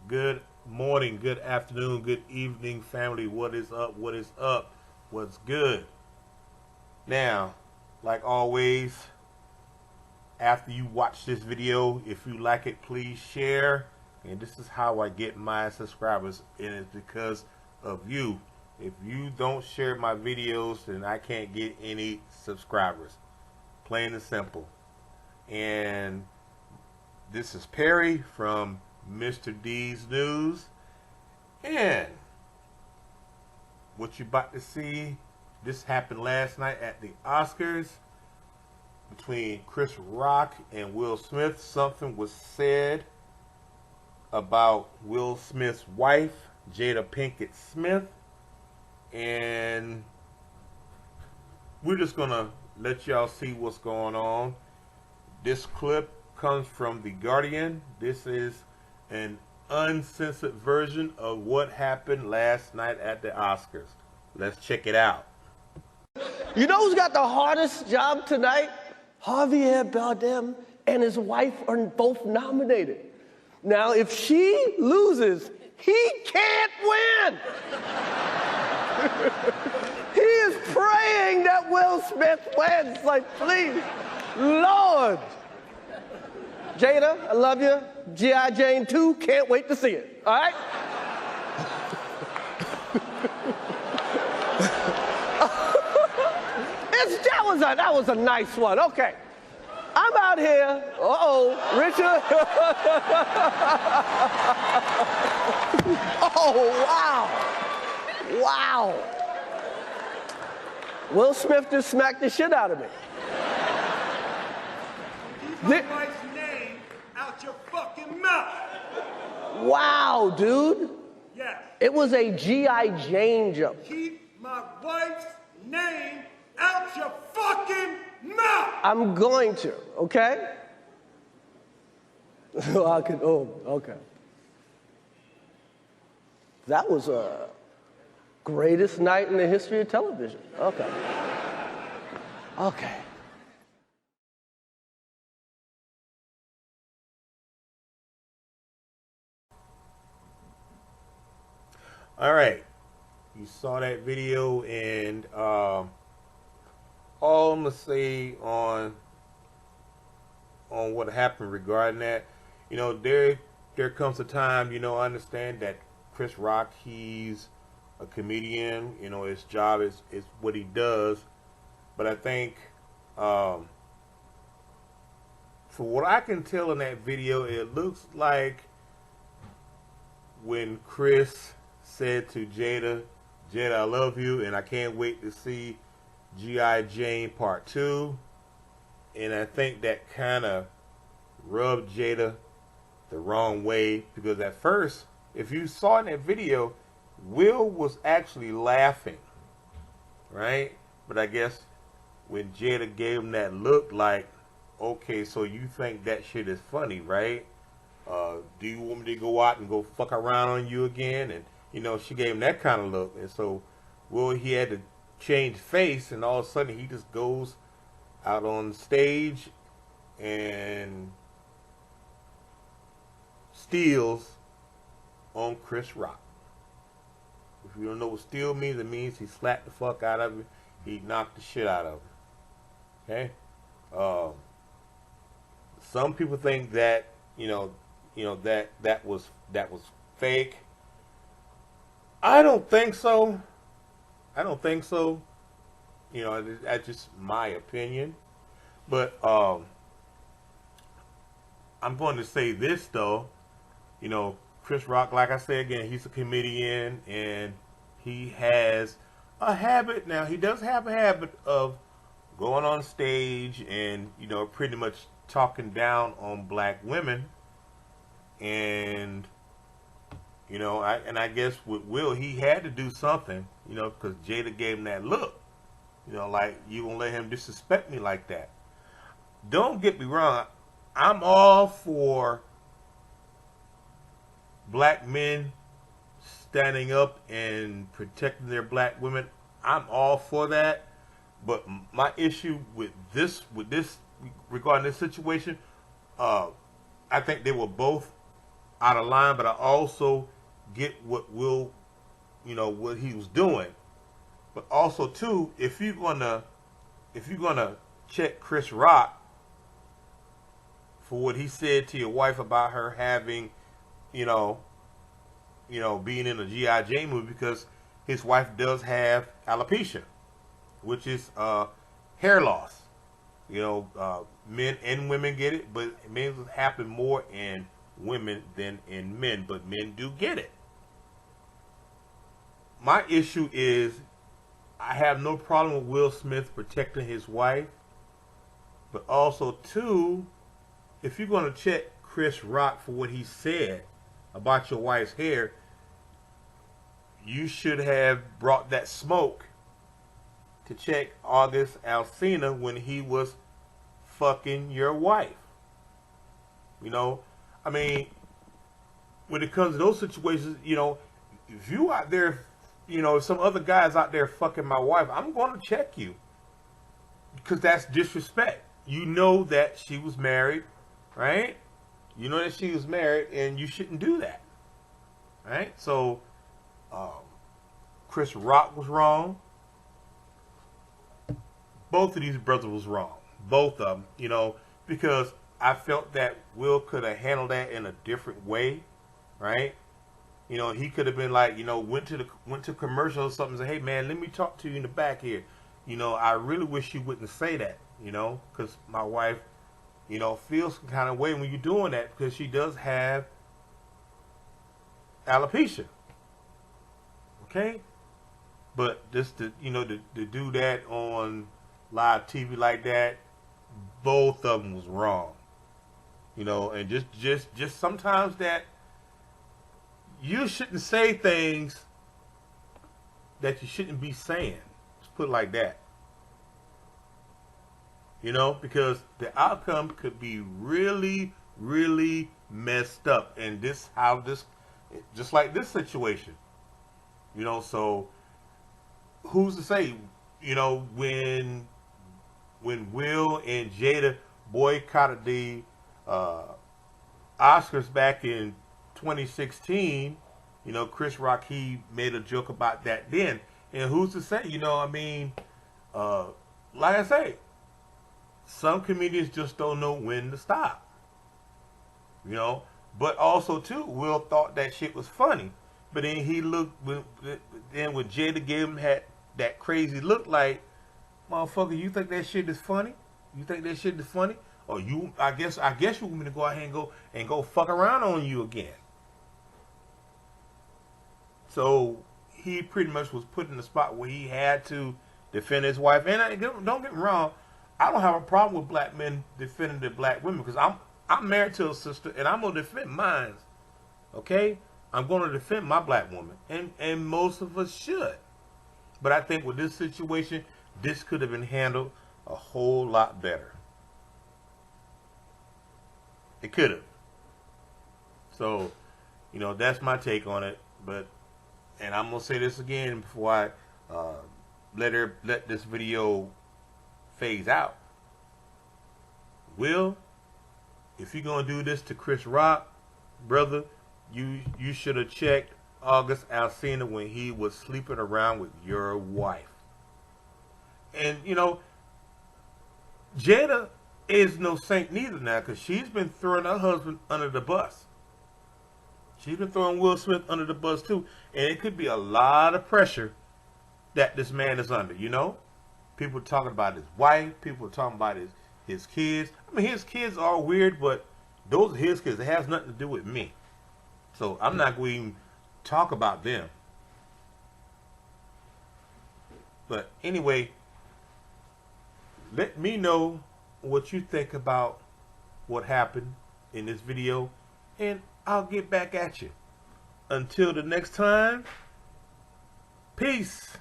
Good morning, good afternoon, good evening, family. What is up? What is up? What's good? Now, like always, after you watch this video, if you like it, please share. And this is how I get my subscribers, and it's because of you. If you don't share my videos, then I can't get any subscribers. Plain and simple. And this is Perry from Mr. D's News. And what you about to see, this happened last night at the Oscars between Chris Rock and Will Smith. Something was said about Will Smith's wife, Jada Pinkett Smith, and we're just gonna let y'all see what's going on. This clip comes from The Guardian. This is an uncensored version of what happened last night at the Oscars. Let's check it out. You know who's got the hardest job tonight? Javier Bardem and his wife are both nominated. Now, if she loses, he can't win. He is praying that Will Smith wins. Like, please, Lord. Jada, I love you. G.I. Jane 2, can't wait to see it. All right? That was a nice one. Okay. I'm out here. Richard. Oh, wow. Wow. Will Smith just smacked the shit out of me. Keep my wife's name out your fucking mouth. Wow, dude. Yes. It was a G.I. Jane joke. Keep my wife's name out your fucking mouth. I'm going to, okay? Okay. That was a greatest night in the history of television. Okay. Okay. All right, you saw that video, and all I'm gonna say on what happened regarding that, there comes a time, I understand that Chris Rock, he's a comedian, his job is what he does, but I think for what I can tell in that video, it looks like when Chris said to Jada, I love you, and I can't wait to see G.I. Jane Part 2. And I think that kind of rubbed Jada the wrong way, because at first, if you saw in that video, Will was actually laughing, right? But I guess when Jada gave him that look like, okay, so you think that shit is funny, right? Do you want me to go out and go fuck around on you again? And she gave him that kind of look, and so Will, he had to change face, and all of a sudden he just goes out on stage and steals on Chris Rock. If you don't know what steal means, it means he slapped the fuck out of him. He knocked the shit out of him. Okay. Some people think that that was fake. I don't think so. That's just my opinion. But I'm going to say this though. Chris Rock, like I said again, he's a comedian, and he has a habit now. He does have a habit of going on stage and pretty much talking down on black women. And I guess with Will, he had to do something, because Jada gave him that look, like, you gonna let him disrespect me like that? Don't get me wrong, I'm all for black men standing up and protecting their black women. I'm all for that, but my issue with this regarding this situation, I think they were both out of line, but I also get what Will, what he was doing. But also too, if you're gonna check Chris Rock for what he said to your wife about her having, being in a G.I. Jane movie, because his wife does have alopecia, which is hair loss. Men and women get it, but it may happen more in women than in men, but men do get it. My issue is I have no problem with Will Smith protecting his wife, but also too, if you're going to check Chris Rock for what he said about your wife's hair, you should have brought that smoke to check August Alsina when he was fucking your wife. I mean, when it comes to those situations, if you out there, if some other guy's out there fucking my wife, I'm going to check you, because that's disrespect. You know that she was married, right? You know that she was married, and you shouldn't do that, right? So, Chris Rock was wrong. Both of these brothers was wrong. Both of them, because I felt that Will could have handled that in a different way, right? He could have been like, went to commercial or something and said, hey man, let me talk to you in the back here. I really wish you wouldn't say that, because my wife, feels some kind of way when you're doing that, because she does have alopecia. Okay? But just to do that on live TV like that, both of them was wrong. And just sometimes that you shouldn't say things that you shouldn't be saying. Let's put it like that. Because the outcome could be really, really messed up. And just like this situation. So who's to say, when Will and Jada boycotted the Oscars back in 2016, Chris Rock, he made a joke about that then. And who's to say, like I say, some comedians just don't know when to stop. But also too, Will thought that shit was funny. But then when Jada gave him that crazy look like, motherfucker, you think that shit is funny? You think that shit is funny? Or I guess you want me to go ahead and go fuck around on you again. So he pretty much was put in the spot where he had to defend his wife. And don't get me wrong, I don't have a problem with black men defending their black women, because I'm married to a sister and I'm gonna defend mine. Okay? I'm gonna defend my black woman. And most of us should. But I think with this situation, this could have been handled a whole lot better. It could have. So, that's my take on it. And I'm gonna say this again before I let this video phase out. Will, if you're gonna do this to Chris Rock, brother, you should have checked August Alsina when he was sleeping around with your wife. And Jada is no saint neither now, because she's been throwing her husband under the bus. She's been throwing Will Smith under the bus too. And it could be a lot of pressure that this man is under, People talking about his wife. People talking about his kids. I mean, his kids are weird, but those are his kids. It has nothing to do with me. So I'm not going to even talk about them. But anyway, let me know what you think about what happened in this video, and I'll get back at you. Until the next time, peace.